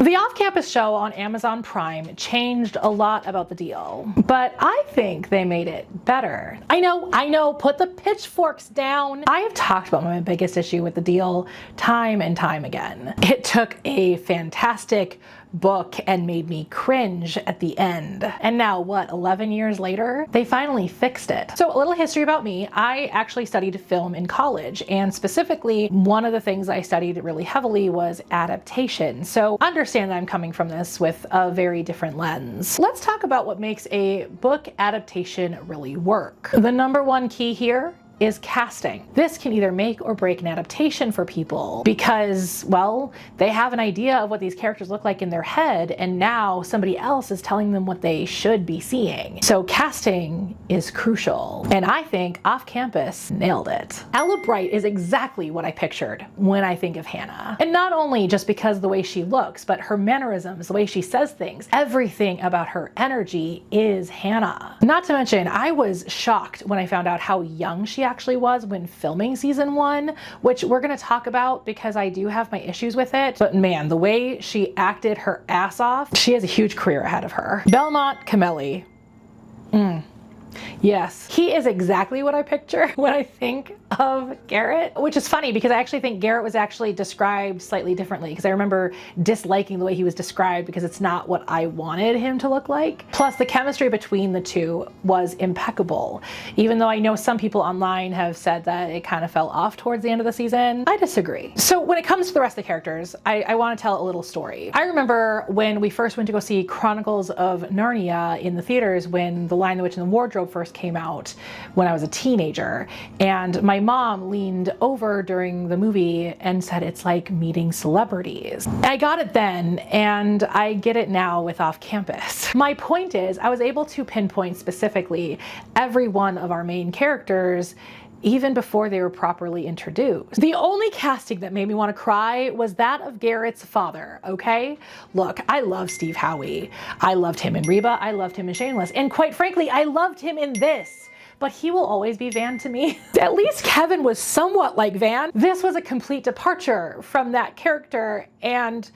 The off-campus show on Amazon Prime changed a lot about the deal, but I think they made it better. I know, put the pitchforks down. I have talked about my biggest issue with the deal time and time again. It took a fantastic book and made me cringe at the end. And now what, 11 years later, they finally fixed it. So a little history about me. I actually studied film in college, and specifically one of the things I studied really heavily was adaptation. So understand that I'm coming from this with a very different lens. Let's talk about what makes a book adaptation really work. The number one key here is casting. This can either make or break an adaptation for people because, well, they have an idea of what these characters look like in their head, and now somebody else is telling them what they should be seeing. So casting is crucial, and I think Off Campus nailed it. Elle Bright is exactly what I pictured when I think of Hannah. And not only just because of the way she looks, but her mannerisms, the way she says things, everything about her energy is Hannah. Not to mention, I was shocked when I found out how young she actually was when filming season 1, which we're going to talk about because I do have my issues with it. But man, the way she acted her ass off, she has a huge career ahead of her. Belmont Cameli. Yes, he is exactly what I picture when I think of Garrett, which is funny because I actually think Garrett was actually described slightly differently because I remember disliking the way he was described because it's not what I wanted him to look like. Plus, the chemistry between the two was impeccable. Even though I know some people online have said that it kind of fell off towards the end of the season, I disagree. So when it comes to the rest of the characters, I want to tell a little story. I remember when we first went to go see Chronicles of Narnia in the theaters when The Lion, the Witch, and the Wardrobe first came out when I was a teenager, and my mom leaned over during the movie and said it's like meeting celebrities. I got it then, and I get it now with Off Campus. My point is, I was able to pinpoint specifically every one of our main characters even before they were properly introduced. The only casting that made me want to cry was that of Garrett's father, okay? Look, I love Steve Howey. I loved him in Reba, I loved him in Shameless, and quite frankly, I loved him in this. But he will always be Van to me. At least Kevin was somewhat like Van. This was a complete departure from that character, and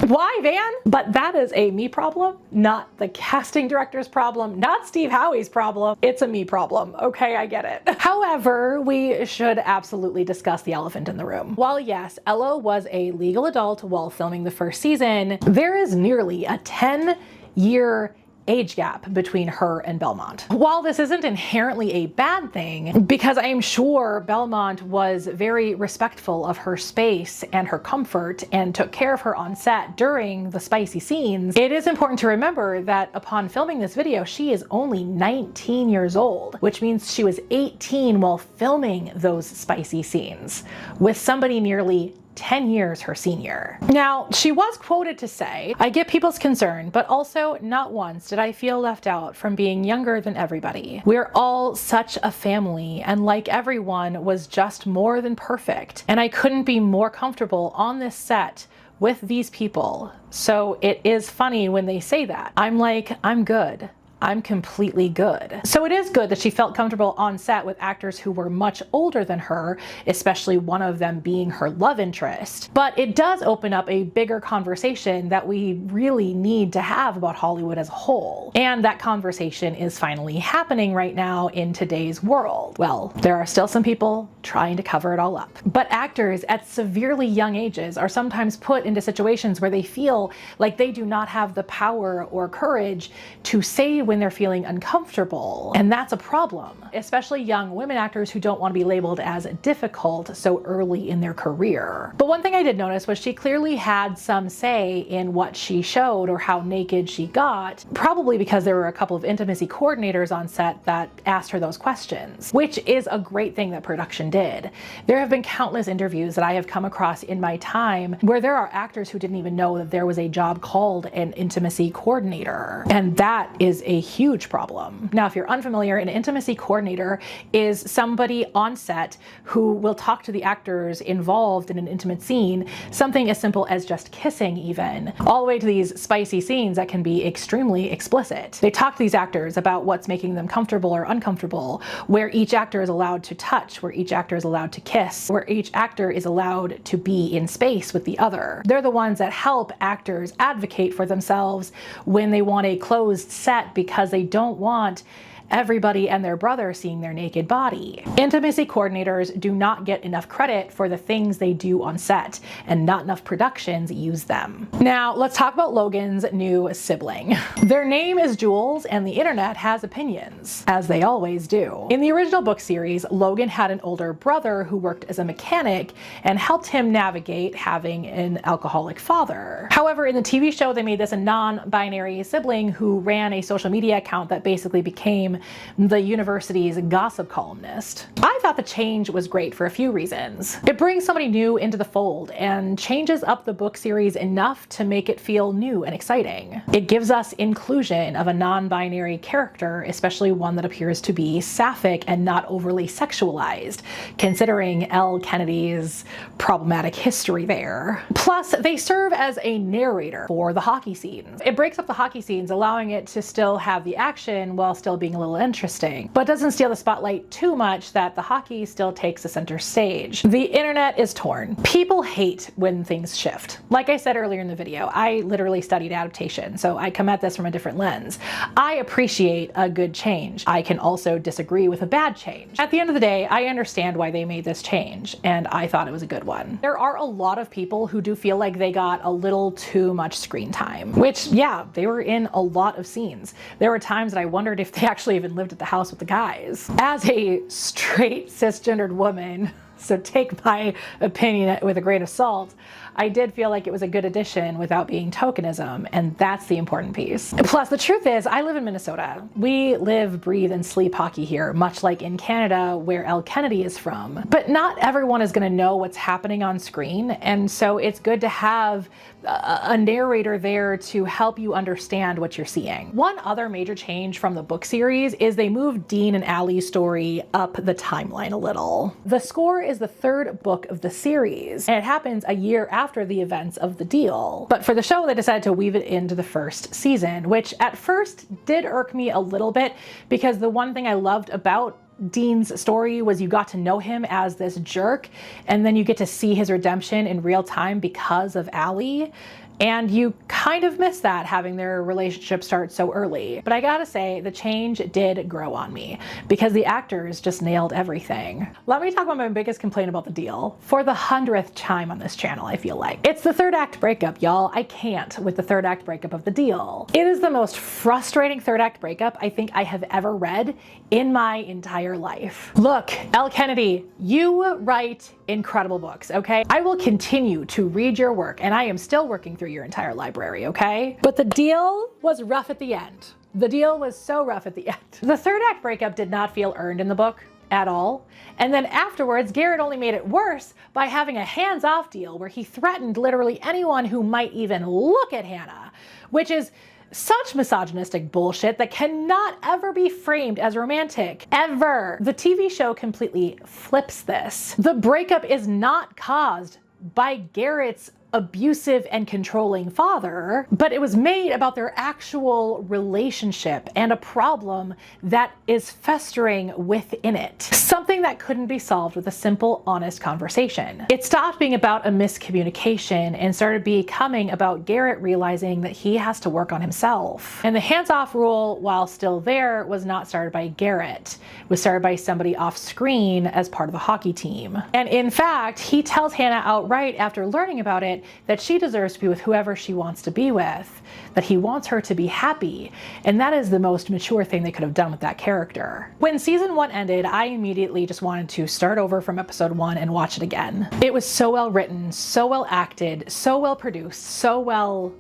why Van? But that is a me problem, not the casting director's problem, not Steve Howey's problem. It's a me problem, okay? I get it. However, we should absolutely discuss the elephant in the room. While yes, Elle was a legal adult while filming the first season, there is nearly a 10-year age gap between her and Belmont. While this isn't inherently a bad thing, because I am sure Belmont was very respectful of her space and her comfort and took care of her on set during the spicy scenes, it is important to remember that upon filming this video, she is only 19 years old, which means she was 18 while filming those spicy scenes with somebody nearly 10 years her senior. Now, she was quoted to say, "I get people's concern, but also not once did I feel left out from being younger than everybody. We're all such a family, and like everyone was just more than perfect. And I couldn't be more comfortable on this set with these people. So it is funny when they say that. I'm like, I'm good. I'm completely good." So it is good that she felt comfortable on set with actors who were much older than her, especially one of them being her love interest. But it does open up a bigger conversation that we really need to have about Hollywood as a whole. And that conversation is finally happening right now in today's world. Well, there are still some people trying to cover it all up. But actors at severely young ages are sometimes put into situations where they feel like they do not have the power or courage to say when they're feeling uncomfortable. And that's a problem, especially young women actors who don't want to be labeled as difficult so early in their career. But one thing I did notice was she clearly had some say in what she showed or how naked she got, probably because there were a couple of intimacy coordinators on set that asked her those questions, which is a great thing that production did. There have been countless interviews that I have come across in my time where there are actors who didn't even know that there was a job called an intimacy coordinator. And that is a huge problem. Now, if you're unfamiliar, an intimacy coordinator is somebody on set who will talk to the actors involved in an intimate scene, something as simple as just kissing even, all the way to these spicy scenes that can be extremely explicit. They talk to these actors about what's making them comfortable or uncomfortable, where each actor is allowed to touch, where each actor is allowed to kiss, where each actor is allowed to be in space with the other. They're the ones that help actors advocate for themselves when they want a closed set because they don't want everybody and their brother seeing their naked body. Intimacy coordinators do not get enough credit for the things they do on set, and not enough productions use them. Now, let's talk about Logan's new sibling. Their name is Jules, and the internet has opinions, as they always do. In the original book series, Logan had an older brother who worked as a mechanic and helped him navigate having an alcoholic father. However, in the TV show, they made this a non-binary sibling who ran a social media account that basically became the university's gossip columnist. I thought the change was great for a few reasons. It brings somebody new into the fold and changes up the book series enough to make it feel new and exciting. It gives us inclusion of a non-binary character, especially one that appears to be sapphic and not overly sexualized, considering Elle Kennedy's problematic history there. Plus, they serve as a narrator for the hockey scenes. It breaks up the hockey scenes, allowing it to still have the action while still being a little interesting, but doesn't steal the spotlight too much that the hockey still takes the center stage. The internet is torn. People hate when things shift. Like I said earlier in the video, I literally studied adaptation, so I come at this from a different lens. I appreciate a good change. I can also disagree with a bad change. At the end of the day, I understand why they made this change, and I thought it was a good one. There are a lot of people who do feel like they got a little too much screen time, which, yeah, they were in a lot of scenes. There were times that I wondered if they actually even lived at the house with the guys. As a straight cisgendered woman, so take my opinion with a grain of salt, I did feel like it was a good addition without being tokenism, and that's the important piece. Plus, the truth is, I live in Minnesota. We live, breathe, and sleep hockey here, much like in Canada, where Elle Kennedy is from. But not everyone is going to know what's happening on screen, and so it's good to have a narrator there to help you understand what you're seeing. One other major change from the book series is they moved Dean and Allie's story up the timeline a little. The Score is the third book of the series, and it happens a year after the events of The Deal. But for the show, they decided to weave it into the first season, which at first did irk me a little bit, because the one thing I loved about Dean's story was you got to know him as this jerk, and then you get to see his redemption in real time because of Allie. And you kind of miss that, having their relationship start so early. But I gotta say, the change did grow on me because the actors just nailed everything. Let me talk about my biggest complaint about The Deal for the 100th time on this channel, I feel like. It's the third act breakup, y'all. I can't with the third act breakup of The Deal. It is the most frustrating third act breakup I think I have ever read in my entire life. Look, Elle Kennedy, you write incredible books, okay? I will continue to read your work, and I am still working through your entire library, okay? But The Deal was rough at the end. The Deal was so rough at the end. The third act breakup did not feel earned in the book at all. And then afterwards, Garrett only made it worse by having a hands-off deal where he threatened literally anyone who might even look at Hannah, which is such misogynistic bullshit that cannot ever be framed as romantic, ever. The TV show completely flips this. The breakup is not caused by Garrett's abusive and controlling father, but it was made about their actual relationship and a problem that is festering within it. Something that couldn't be solved with a simple, honest conversation. It stopped being about a miscommunication and started becoming about Garrett realizing that he has to work on himself. And the hands-off rule, while still there, was not started by Garrett. It was started by somebody off screen as part of the hockey team. And in fact, he tells Hannah outright after learning about it that she deserves to be with whoever she wants to be with, that he wants her to be happy, and that is the most mature thing they could have done with that character. When season 1 ended, I immediately just wanted to start over from episode 1 and watch it again. It was so well written, so well acted, so well produced, so well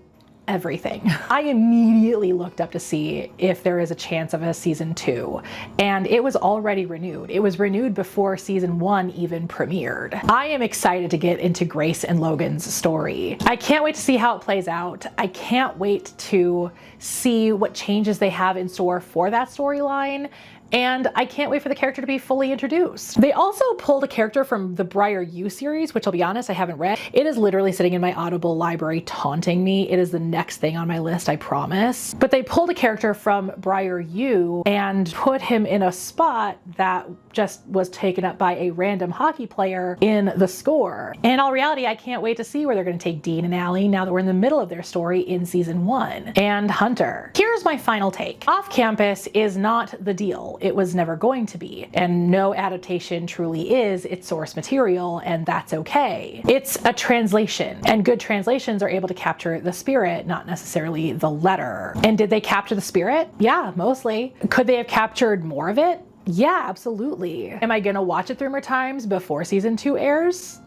everything. I immediately looked up to see if there is a chance of a season 2, and it was already renewed. It was renewed before season 1 even premiered. I am excited to get into Grace and Logan's story. I can't wait to see how it plays out. I can't wait to see what changes they have in store for that storyline. And I can't wait for the character to be fully introduced. They also pulled a character from the Briar U series, which I'll be honest, I haven't read. It is literally sitting in my Audible library taunting me. It is the next thing on my list, I promise. But they pulled a character from Briar U and put him in a spot that just was taken up by a random hockey player in the score. In all reality, I can't wait to see where they're gonna take Dean and Elle now that we're in the middle of their story in season 1. And Hunter. Here's my final take. Off campus is not the deal. It was never going to be. And no adaptation truly is its source material, and that's okay. It's a translation, and good translations are able to capture the spirit, not necessarily the letter. And did they capture the spirit? Yeah, mostly. Could they have captured more of it? Yeah, absolutely. Am I gonna watch it 3 more times before season 2 airs?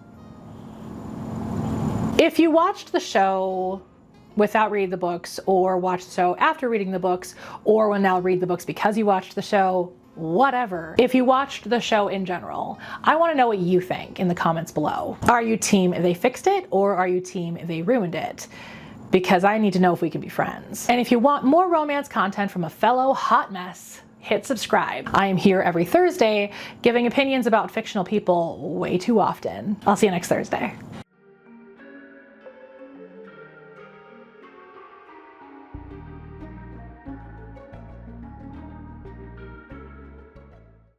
If you watched the show without reading the books, or watched the show after reading the books, or will now read the books because you watched the show, whatever. If you watched the show in general, I want to know what you think in the comments below. Are you team they fixed it, or are you team they ruined it? Because I need to know if we can be friends. And if you want more romance content from a fellow hot mess, hit subscribe. I am here every Thursday giving opinions about fictional people way too often. I'll see you next Thursday.